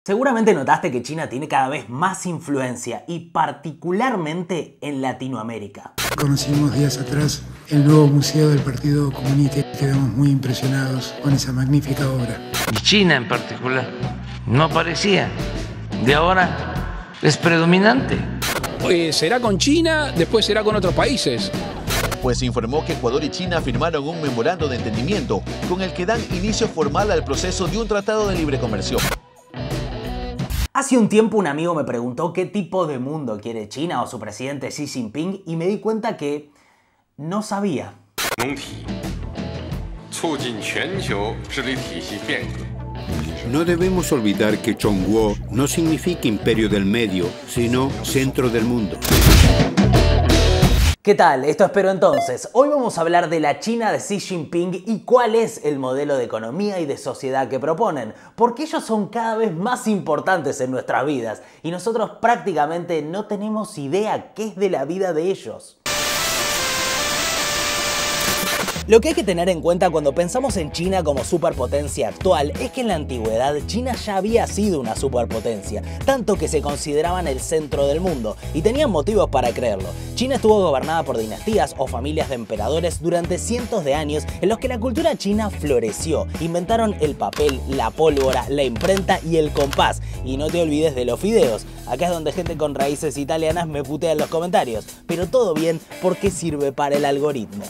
Seguramente notaste que China tiene cada vez más influencia y particularmente en Latinoamérica. Conocimos días atrás el nuevo museo del Partido Comunista y quedamos muy impresionados con esa magnífica obra. Y China en particular no aparecía, de ahora es predominante. Será con China, después será con otros países. Pues se informó que Ecuador y China firmaron un memorando de entendimiento con el que dan inicio formal al proceso de un tratado de libre comercio. Hace un tiempo un amigo me preguntó qué tipo de mundo quiere China o su presidente Xi Jinping y me di cuenta que no sabía. No debemos olvidar que Chongguo no significa imperio del medio, sino centro del mundo. ¿Qué tal? Esto espero entonces. Hoy vamos a hablar de la China de Xi Jinping y cuál es el modelo de economía y de sociedad que proponen, porque ellos son cada vez más importantes en nuestras vidas y nosotros prácticamente no tenemos idea qué es de la vida de ellos. Lo que hay que tener en cuenta cuando pensamos en China como superpotencia actual es que en la antigüedad China ya había sido una superpotencia, tanto que se consideraban el centro del mundo y tenían motivos para creerlo. China estuvo gobernada por dinastías o familias de emperadores durante cientos de años en los que la cultura china floreció. Inventaron el papel, la pólvora, la imprenta y el compás. Y no te olvides de los fideos. Acá es donde gente con raíces italianas me putea en los comentarios, pero todo bien porque sirve para el algoritmo.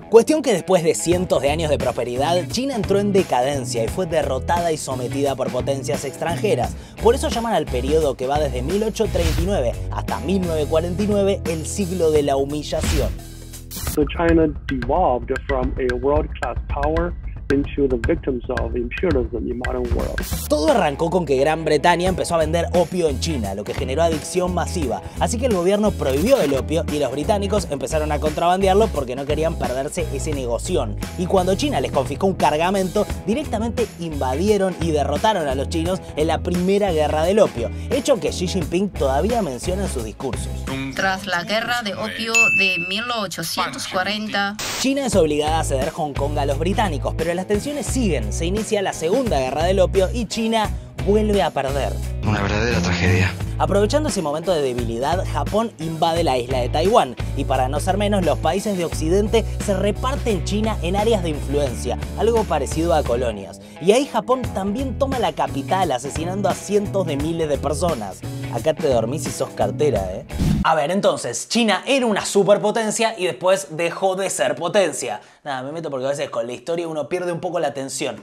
Cuestión que después de cientos de años de prosperidad, China entró en decadencia y fue derrotada y sometida por potencias extranjeras. Por eso llaman al periodo que va desde 1839 hasta 1949 el siglo de la humillación. So China devolved from a world-class power into the victims of imperialism in modern world. Todo arrancó con que Gran Bretaña empezó a vender opio en China, lo que generó adicción masiva. Así que el gobierno prohibió el opio y los británicos empezaron a contrabandearlo porque no querían perderse ese negoción. Y cuando China les confiscó un cargamento, directamente invadieron y derrotaron a los chinos en la primera guerra del opio, hecho que Xi Jinping todavía menciona en sus discursos. Tras la guerra de opio de 1840, China es obligada a ceder Hong Kong a los británicos, pero las tensiones siguen. Se inicia la segunda guerra del opio y China vuelve a perder. Una verdadera tragedia. Aprovechando ese momento de debilidad, Japón invade la isla de Taiwán y para no ser menos, los países de Occidente se reparten China en áreas de influencia, algo parecido a colonias. Y ahí Japón también toma la capital, asesinando a cientos de miles de personas. Acá te dormís si sos cartera, ¿eh? A ver, entonces, China era una superpotencia y después dejó de ser potencia. Nada, me meto porque a veces con la historia uno pierde un poco la atención.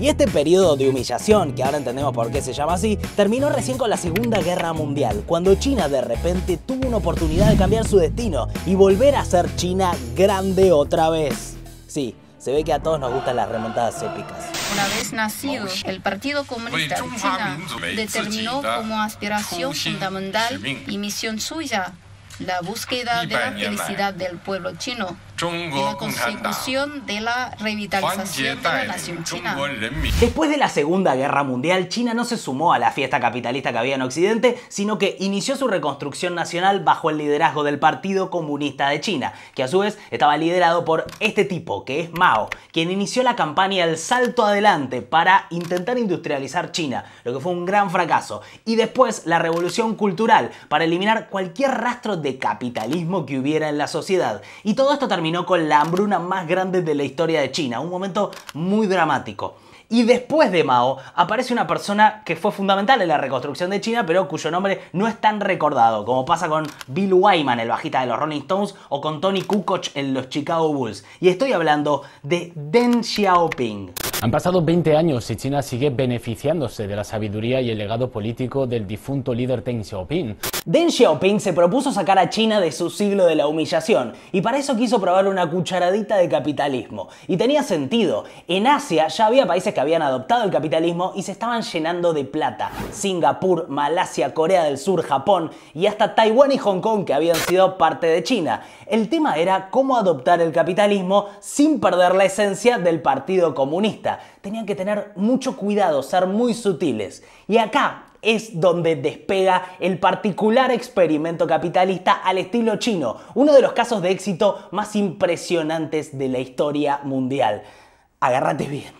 Y este periodo de humillación, que ahora entendemos por qué se llama así, terminó recién con la Segunda Guerra Mundial, cuando China de repente tuvo una oportunidad de cambiar su destino y volver a ser China grande otra vez. Sí, se ve que a todos nos gustan las remontadas épicas. una vez nacido, el Partido Comunista de China determinó como aspiración fundamental y misión suya la búsqueda de la felicidad del pueblo chino y la consecución de la revitalización de la nación china. Después de la Segunda Guerra Mundial, China no se sumó a la fiesta capitalista que había en Occidente, sino que inició su reconstrucción nacional bajo el liderazgo del Partido Comunista de China, que a su vez estaba liderado por este tipo, que es Mao, quien inició la campaña El Salto Adelante para intentar industrializar China, lo que fue un gran fracaso, y después la Revolución Cultural para eliminar cualquier rastro de capitalismo que hubiera en la sociedad. Y todo esto terminó con la hambruna más grande de la historia de China, un momento muy dramático. Y después de Mao aparece una persona que fue fundamental en la reconstrucción de China, pero cuyo nombre no es tan recordado, como pasa con Bill Wyman, el bajista de los Rolling Stones, o con Tony Kukoc en los Chicago Bulls. Y estoy hablando de Deng Xiaoping. Han pasado 20 años y China sigue beneficiándose de la sabiduría y el legado político del difunto líder Deng Xiaoping. Deng Xiaoping se propuso sacar a China de su siglo de la humillación y para eso quiso probar una cucharadita de capitalismo. Y tenía sentido. En Asia ya había países que habían adoptado el capitalismo y se estaban llenando de plata. Singapur, Malasia, Corea del Sur, Japón y hasta Taiwán y Hong Kong que habían sido parte de China. El tema era cómo adoptar el capitalismo sin perder la esencia del Partido Comunista. Tenían que tener mucho cuidado, ser muy sutiles. Y acá es donde despega el particular experimento capitalista al estilo chino, uno de los casos de éxito más impresionantes de la historia mundial. Agárrate bien.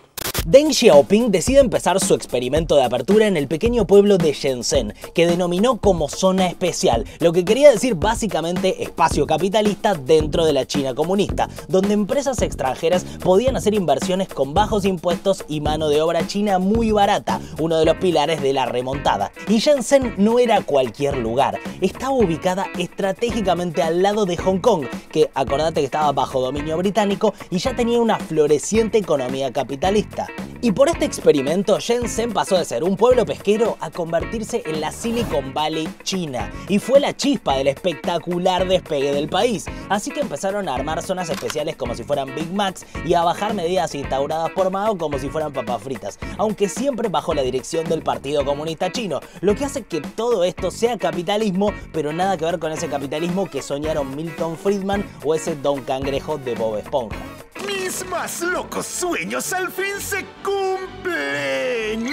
Deng Xiaoping decide empezar su experimento de apertura en el pequeño pueblo de Shenzhen, que denominó como zona especial, lo que quería decir básicamente espacio capitalista dentro de la China comunista, donde empresas extranjeras podían hacer inversiones con bajos impuestos y mano de obra china muy barata, uno de los pilares de la remontada. Y Shenzhen no era cualquier lugar, estaba ubicada estratégicamente al lado de Hong Kong, que acordate que estaba bajo dominio británico y ya tenía una floreciente economía capitalista. Y por este experimento, Shenzhen pasó de ser un pueblo pesquero a convertirse en la Silicon Valley china, y fue la chispa del espectacular despegue del país. Así que empezaron a armar zonas especiales como si fueran Big Macs y a bajar medidas instauradas por Mao como si fueran papas fritas, aunque siempre bajo la dirección del Partido Comunista Chino, lo que hace que todo esto sea capitalismo, pero nada que ver con ese capitalismo que soñaron Milton Friedman o ese Don Cangrejo de Bob Esponja. Mis más locos sueños al fin se cumplen.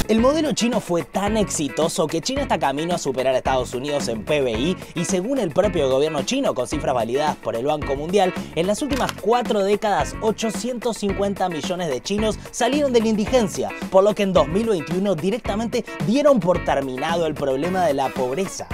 El modelo chino fue tan exitoso que China está camino a superar a Estados Unidos en PBI y según el propio gobierno chino, con cifras validadas por el Banco Mundial, en las últimas 4 décadas 850 millones de chinos salieron de la indigencia, por lo que en 2021 directamente dieron por terminado el problema de la pobreza.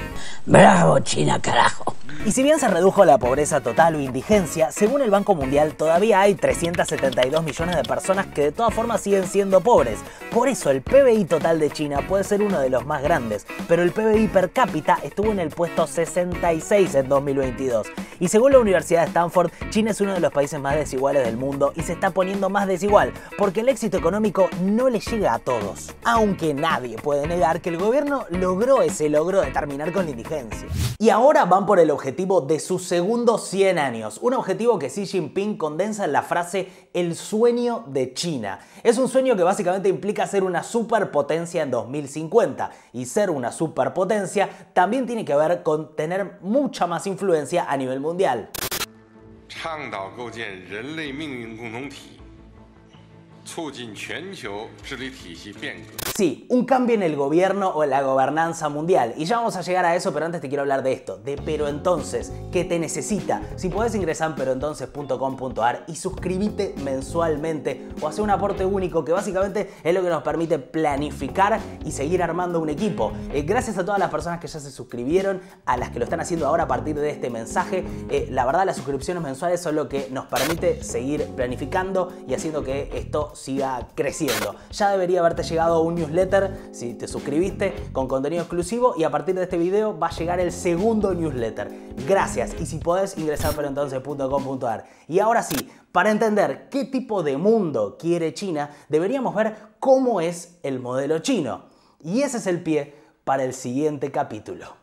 ¡Bravo, China, carajo! Y si bien se redujo la pobreza total o indigencia, según el Banco Mundial todavía hay 372 millones de personas que de todas formas siguen siendo pobres. Por eso el PBI total de China puede ser uno de los más grandes, pero el PBI per cápita estuvo en el puesto 66 en 2022. Y según la Universidad de Stanford, China es uno de los países más desiguales del mundo y se está poniendo más desigual, porque el éxito económico no le llega a todos. Aunque nadie puede negar que el gobierno logró ese logro de terminar con la indigencia. Y ahora van por el objetivo de sus segundos 100 años, un objetivo que Xi Jinping condensa en la frase "el sueño de China". Es un sueño que básicamente implica ser una superpotencia en 2050, y ser una superpotencia también tiene que ver con tener mucha más influencia a nivel mundial. Sí, un cambio en el gobierno o en la gobernanza mundial. Y ya vamos a llegar a eso, pero antes te quiero hablar de esto, de Pero Entonces, que te necesita. Si podés ingresar en peroentonces.com.ar y suscribite mensualmente o hacer un aporte único, que básicamente es lo que nos permite planificar y seguir armando un equipo. Gracias a todas las personas que ya se suscribieron, a las que lo están haciendo ahora a partir de este mensaje. La verdad, las suscripciones mensuales son lo que nos permite seguir planificando y haciendo que esto siga creciendo. Ya debería haberte llegado un newsletter si te suscribiste con contenido exclusivo, y a partir de este video va a llegar el segundo newsletter. Gracias, y si podés ingresar a peroentonces.com.ar. Y ahora sí, para entender qué tipo de mundo quiere China, deberíamos ver cómo es el modelo chino. Y ese es el pie para el siguiente capítulo.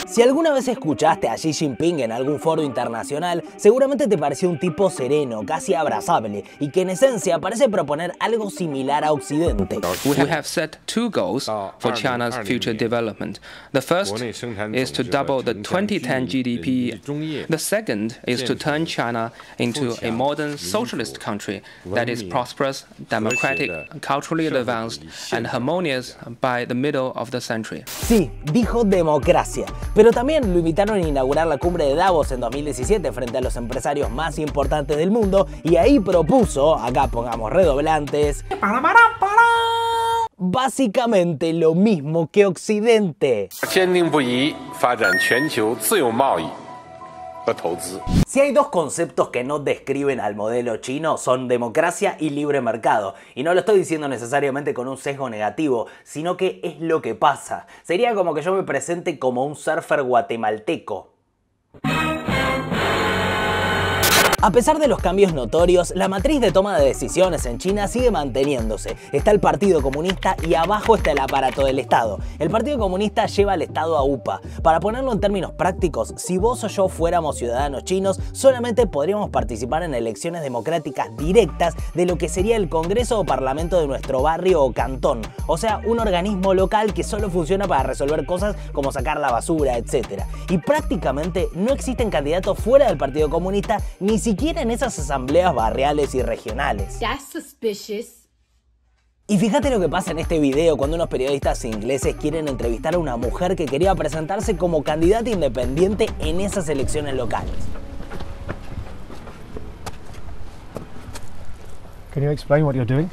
Si alguna vez escuchaste a Xi Jinping en algún foro internacional, seguramente te pareció un tipo sereno, casi abrazable, y que en esencia parece proponer algo similar a Occidente. We have set 2 goals for China's future development. The first is to double the 2010 GDP. The second is to turn China into a modern socialist country that is prosperous, democratic, culturally advanced, and harmonious by the middle of the century. Sí, dijo democracia. Pero también lo invitaron a inaugurar la cumbre de Davos en 2017 frente a los empresarios más importantes del mundo, y ahí propuso, acá pongamos redoblantes, básicamente lo mismo que Occidente. Si hay 2 conceptos que no describen al modelo chino, son democracia y libre mercado. Y no lo estoy diciendo necesariamente con un sesgo negativo, sino que es lo que pasa. Sería como que yo me presente como un surfer guatemalteco. A pesar de los cambios notorios, la matriz de toma de decisiones en China sigue manteniéndose. Está el Partido Comunista y abajo está el aparato del Estado. El Partido Comunista lleva al Estado a UPA. Para ponerlo en términos prácticos, si vos o yo fuéramos ciudadanos chinos, solamente podríamos participar en elecciones democráticas directas de lo que sería el Congreso o Parlamento de nuestro barrio o cantón. O sea, un organismo local que solo funciona para resolver cosas como sacar la basura, etc. Y prácticamente no existen candidatos fuera del Partido Comunista, ni siquiera en esas asambleas barriales y regionales. That's suspicious. Y fíjate lo que pasa en este video cuando unos periodistas ingleses quieren entrevistar a una mujer que quería presentarse como candidata independiente en esas elecciones locales. Can you explain what you're doing?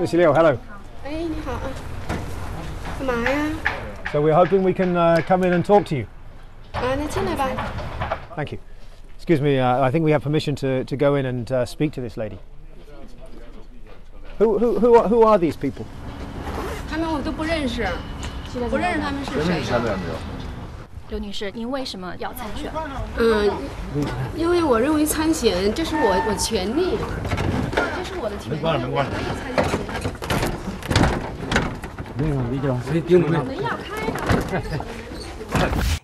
Miss Liu, hello. So we're hoping we can come in and talk to you. Thank you. Excuse me, I think we have permission to go in and speak to this lady. Who are these people? 他们我都不认识，不认识他们是谁。刘女士，您为什么要参选？因为我认为参选这是我权利，这是我的权利。我要参选。门要开了。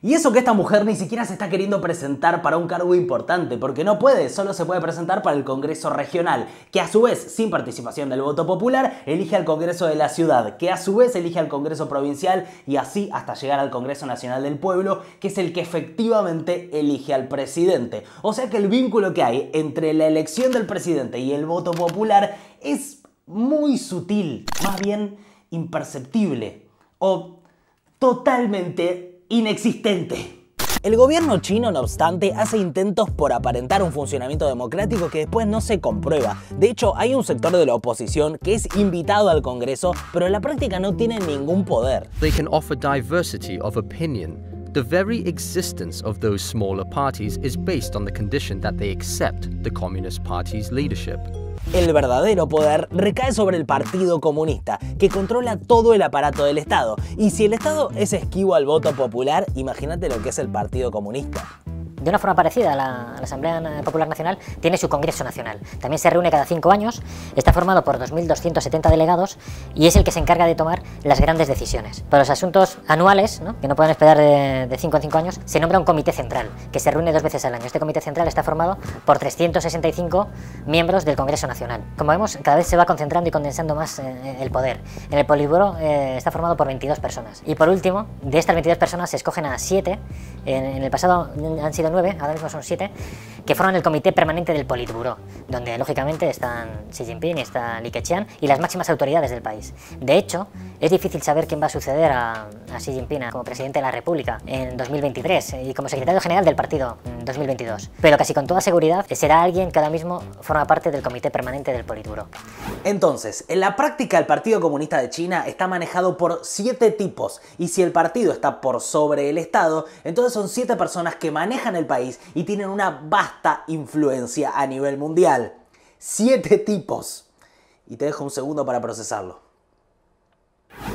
Y eso que esta mujer ni siquiera se está queriendo presentar para un cargo importante, porque no puede, solo se puede presentar para el Congreso Regional, que a su vez, sin participación del voto popular, elige al Congreso de la ciudad, que a su vez elige al Congreso Provincial y así hasta llegar al Congreso Nacional del Pueblo, que es el que efectivamente elige al presidente. O sea que el vínculo que hay entre la elección del presidente y el voto popular es muy sutil, más bien imperceptible o totalmente inexistente. El gobierno chino, no obstante, hace intentos por aparentar un funcionamiento democrático que después no se comprueba. De hecho, hay un sector de la oposición que es invitado al Congreso, pero en la práctica no tiene ningún poder. They can offer diversity of opinion. The very existence of those smaller parties is based on the condition that they accept the Communist Party's leadership. El verdadero poder recae sobre el Partido Comunista, que controla todo el aparato del Estado. Y si el Estado es esquivo al voto popular, imagínate lo que es el Partido Comunista. De una forma parecida a la Asamblea Popular Nacional, tiene su Congreso Nacional. También se reúne cada 5 años, está formado por 2.270 delegados y es el que se encarga de tomar las grandes decisiones. Para los asuntos anuales, ¿no?, que no pueden esperar de 5 en 5 años, se nombra un comité central, que se reúne 2 veces al año. Este comité central está formado por 365 miembros del Congreso Nacional. Como vemos, cada vez se va concentrando y condensando más el poder. En el Politburó está formado por 22 personas. Y por último, de estas 22 personas se escogen a 7, en el pasado han sido 9, ahora mismo son 7, que forman el Comité Permanente del Politburó, donde lógicamente están Xi Jinping y está Li Keqiang y las máximas autoridades del país. De hecho, es difícil saber quién va a suceder a Xi Jinping como presidente de la República en 2023 y como secretario general del partido en 2022. Pero casi con toda seguridad será alguien que ahora mismo forma parte del Comité Permanente del Politburó. Entonces, en la práctica el Partido Comunista de China está manejado por 7 tipos y si el partido está por sobre el Estado, entonces son 7 personas que manejan el país y tienen una vasta influencia a nivel mundial. 7 tipos. Y te dejo un segundo para procesarlo.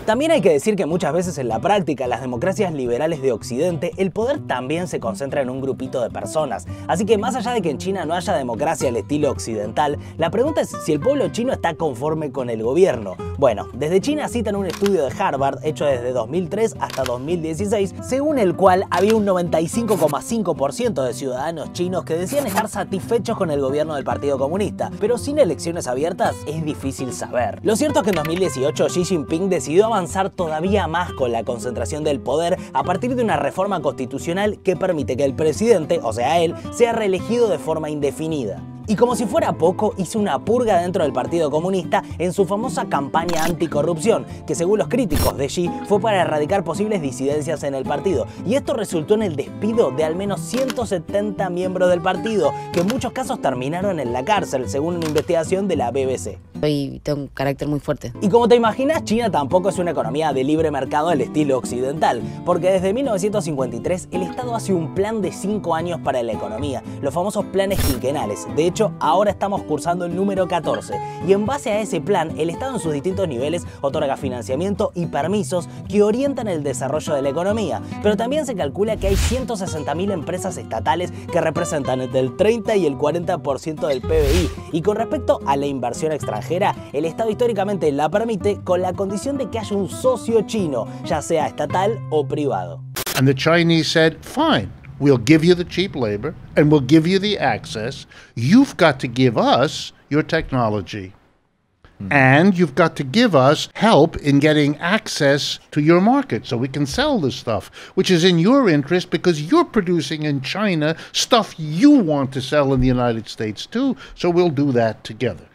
También hay que decir que muchas veces en la práctica, en las democracias liberales de Occidente, el poder también se concentra en un grupito de personas. Así que más allá de que en China no haya democracia al estilo occidental, la pregunta es si el pueblo chino está conforme con el gobierno. Bueno, desde China citan un estudio de Harvard hecho desde 2003 hasta 2016, según el cual había un 95,5% de ciudadanos chinos que decían estar satisfechos con el gobierno del Partido Comunista, pero sin elecciones abiertas es difícil saber. Lo cierto es que en 2018 Xi Jinping decidió avanzar todavía más con la concentración del poder a partir de una reforma constitucional que permite que el presidente, o sea él, sea reelegido de forma indefinida. Y como si fuera poco, hizo una purga dentro del Partido Comunista en su famosa campaña anticorrupción, que según los críticos de Xi fue para erradicar posibles disidencias en el partido. Y esto resultó en el despido de al menos 170 miembros del partido, que en muchos casos terminaron en la cárcel, según una investigación de la BBC. Y tengo un carácter muy fuerte. Y como te imaginas, China tampoco es una economía de libre mercado al estilo occidental, porque desde 1953 el Estado hace un plan de 5 años para la economía, los famosos planes quinquenales. De hecho, ahora estamos cursando el número 14 y en base a ese plan, el Estado en sus distintos niveles otorga financiamiento y permisos que orientan el desarrollo de la economía, pero también se calcula que hay 160.000 empresas estatales que representan entre el 30 y el 40% del PBI, y con respecto a la inversión extranjera, el Estado históricamente la permite con la condición de que haya un socio chino, ya sea estatal o privado. And the Chinese said, fine. We'll give you the cheap labor and we'll give you the access. You've got to give us your technology. And you've got to give us help in getting access to your market so we can sell this stuff, which is in your interest because you're producing in China stuff you want to sell in the United States too, so we'll do that together.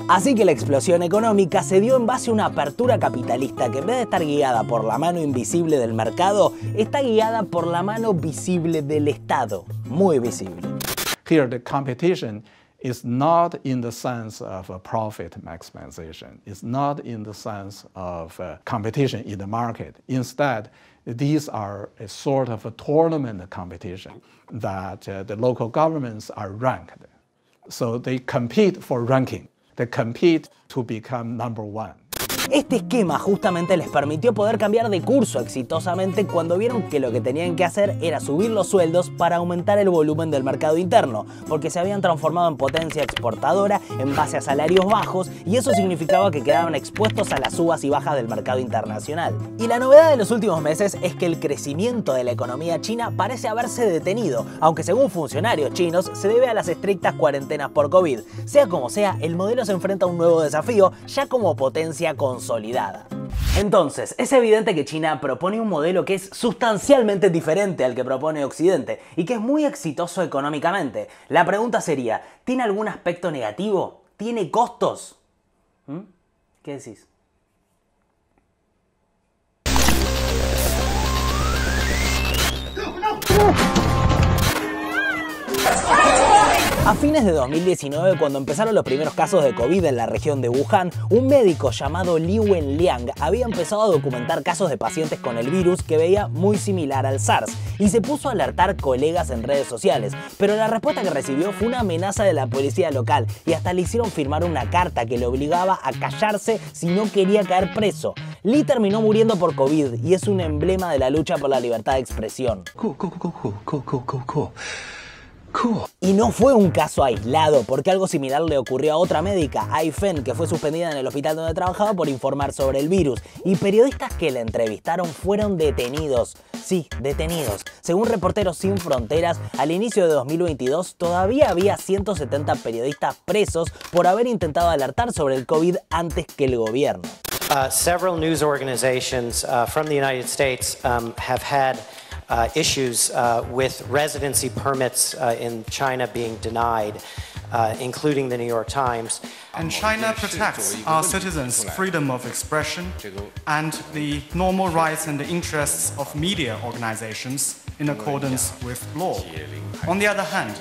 Así que la explosión económica se dio en base a una apertura capitalista que en vez de estar guiada por la mano invisible del mercado, está guiada por la mano visible del Estado, muy visible. Here the competition is not in the sense of profit maximization. It's not in the sense of competition in the market. Instead, these are a sort of a tournament competition that the local governments are ranked. So they compete for ranking. They compete to become number one. Este esquema justamente les permitió poder cambiar de curso exitosamente cuando vieron que lo que tenían que hacer era subir los sueldos para aumentar el volumen del mercado interno, porque se habían transformado en potencia exportadora en base a salarios bajos y eso significaba que quedaban expuestos a las subas y bajas del mercado internacional. Y la novedad de los últimos meses es que el crecimiento de la economía china parece haberse detenido, aunque según funcionarios chinos se debe a las estrictas cuarentenas por COVID. Sea como sea, el modelo se enfrenta a un nuevo desafío ya como potencia consolidada. Entonces, es evidente que China propone un modelo que es sustancialmente diferente al que propone Occidente y que es muy exitoso económicamente. La pregunta sería, ¿tiene algún aspecto negativo? ¿Tiene costos? ¿Qué decís? A fines de 2019, cuando empezaron los primeros casos de COVID en la región de Wuhan, un médico llamado Li Wenliang había empezado a documentar casos de pacientes con el virus que veía muy similar al SARS y se puso a alertar colegas en redes sociales, pero la respuesta que recibió fue una amenaza de la policía local y hasta le hicieron firmar una carta que le obligaba a callarse si no quería caer preso. Li terminó muriendo por COVID y es un emblema de la lucha por la libertad de expresión. Y no fue un caso aislado, porque algo similar le ocurrió a otra médica, Ai Fen, que fue suspendida en el hospital donde trabajaba por informar sobre el virus, y periodistas que la entrevistaron fueron detenidos. Sí, detenidos. Según Reporteros Sin Fronteras, al inicio de 2022 todavía había 170 periodistas presos por haber intentado alertar sobre el COVID antes que el gobierno. Several news organizations from the United States have had issues with residency permits in China being denied, including the New York Times. And China protects our citizens' freedom of expression and the normal rights and the interests of media organizations in accordance with law. On the other hand,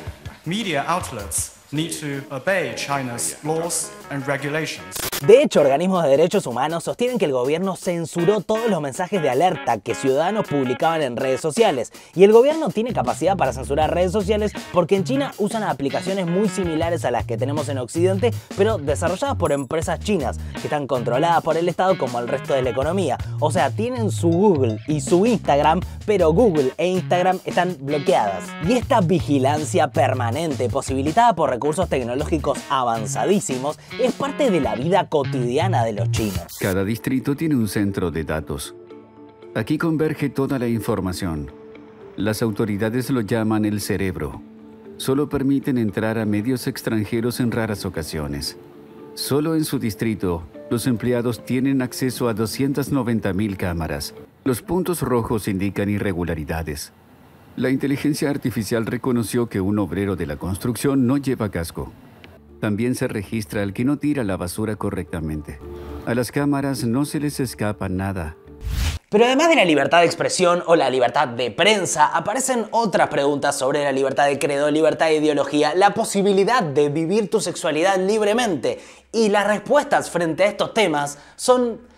media outlets need to obey China's laws and regulations. De hecho, organismos de derechos humanos sostienen que el gobierno censuró todos los mensajes de alerta que ciudadanos publicaban en redes sociales. Y el gobierno tiene capacidad para censurar redes sociales porque en China usan aplicaciones muy similares a las que tenemos en Occidente, pero desarrolladas por empresas chinas, que están controladas por el Estado como el resto de la economía. O sea, tienen su Google y su Instagram, pero Google e Instagram están bloqueadas. Y esta vigilancia permanente, posibilitada por recursos tecnológicos avanzadísimos, es parte de la vida cotidiana de los chinos. Cada distrito tiene un centro de datos. Aquí converge toda la información. Las autoridades lo llaman el cerebro. Solo permiten entrar a medios extranjeros en raras ocasiones. Solo en su distrito, los empleados tienen acceso a 290.000 cámaras. Los puntos rojos indican irregularidades. La inteligencia artificial reconoció que un obrero de la construcción no lleva casco. También se registra al que no tira la basura correctamente. A las cámaras no se les escapa nada. Pero además de la libertad de expresión o la libertad de prensa, aparecen otras preguntas sobre la libertad de credo, libertad de ideología, la posibilidad de vivir tu sexualidad libremente. Y las respuestas frente a estos temas son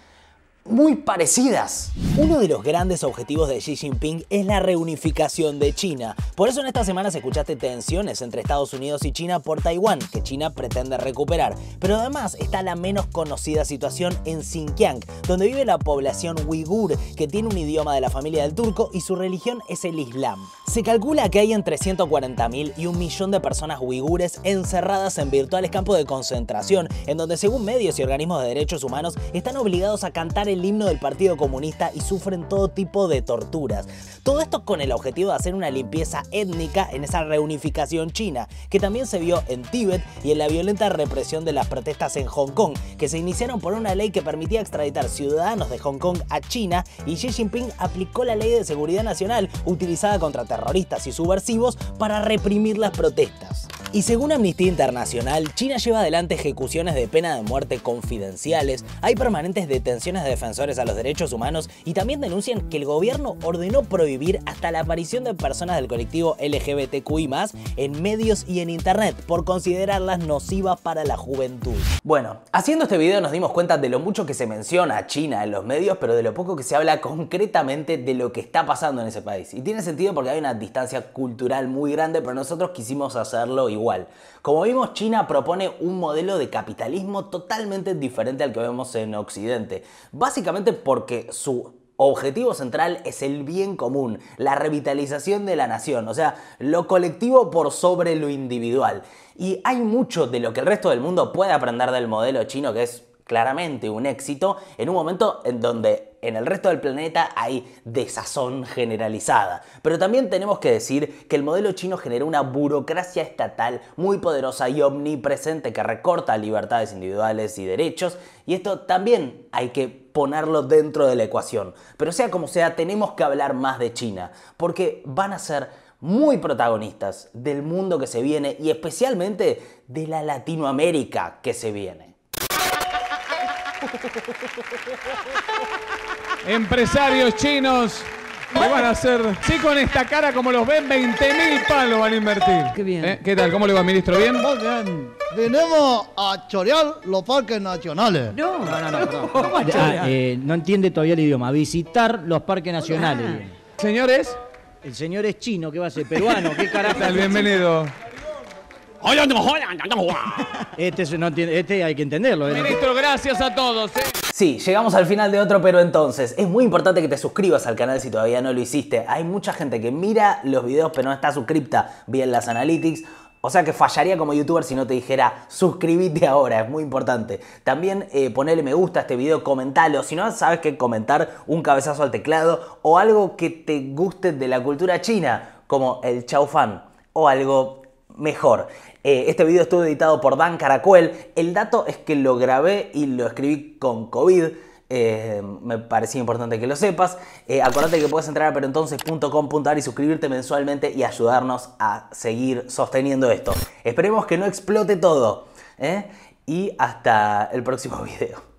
muy parecidas. Uno de los grandes objetivos de Xi Jinping es la reunificación de China. Por eso en estas semanas escuchaste tensiones entre Estados Unidos y China por Taiwán, que China pretende recuperar. Pero además está la menos conocida situación en Xinjiang, donde vive la población uigur, que tiene un idioma de la familia del turco y su religión es el Islam. Se calcula que hay entre 140.000 y 1 millón de personas uigures encerradas en virtuales campos de concentración, en donde según medios y organismos de derechos humanos están obligados a cantar el himno del Partido Comunista y sufren todo tipo de torturas. Todo esto con el objetivo de hacer una limpieza étnica en esa reunificación china, que también se vio en Tíbet y en la violenta represión de las protestas en Hong Kong, que se iniciaron por una ley que permitía extraditar ciudadanos de Hong Kong a China, y Xi Jinping aplicó la ley de seguridad nacional utilizada contra terroristas y subversivos para reprimir las protestas. Y según Amnistía Internacional, China lleva adelante ejecuciones de pena de muerte confidenciales, hay permanentes detenciones de defensores a los derechos humanos y también denuncian que el gobierno ordenó prohibir hasta la aparición de personas del colectivo LGBTQI+, en medios y en internet por considerarlas nocivas para la juventud. Bueno, haciendo este video nos dimos cuenta de lo mucho que se menciona a China en los medios, pero de lo poco que se habla concretamente de lo que está pasando en ese país. Y tiene sentido porque hay una distancia cultural muy grande, pero nosotros quisimos hacerlo igual. Como vimos, China propone un modelo de capitalismo totalmente diferente al que vemos en Occidente, básicamente porque su objetivo central es el bien común, la revitalización de la nación, o sea, lo colectivo por sobre lo individual. Y hay mucho de lo que el resto del mundo puede aprender del modelo chino, que es claramente un éxito, en un momento en donde en el resto del planeta hay desazón generalizada. Pero también tenemos que decir que el modelo chino genera una burocracia estatal muy poderosa y omnipresente que recorta libertades individuales y derechos, y esto también hay que ponerlo dentro de la ecuación. Pero sea como sea, tenemos que hablar más de China, porque van a ser muy protagonistas del mundo que se viene y especialmente de la Latinoamérica que se viene. Empresarios chinos que van a hacer, sí, con esta cara como los ven, 20.000 palos van a invertir. Qué bien. ¿Qué tal? ¿Cómo le va, ministro? ¿Bien? Muy bien. Venimos a chorear los parques nacionales. No, perdón. No entiende todavía el idioma. Visitar los parques nacionales. ¿Señor es? El señor es chino, ¿qué va a ser? Peruano, ¿qué carajo? Bienvenido. No entiende, este hay que entenderlo. Ministro, gracias a todos. Sí, llegamos al final de otro Pero Entonces. Es muy importante que te suscribas al canal si todavía no lo hiciste. Hay mucha gente que mira los videos pero no está suscripta vía las analytics. O sea que fallaría como youtuber si no te dijera suscríbete ahora, es muy importante. También ponele me gusta a este video, comentalo. Si no sabes qué comentar, un cabezazo al teclado o algo que te guste de la cultura china, como el Chao Fan o algo mejor. Este video estuvo editado por Dan Caracuel. El dato es que lo grabé y lo escribí con COVID. Me parecía importante que lo sepas. Acuérdate que puedes entrar a peroentonces.com.ar y suscribirte mensualmente y ayudarnos a seguir sosteniendo esto. Esperemos que no explote todo. Y hasta el próximo video.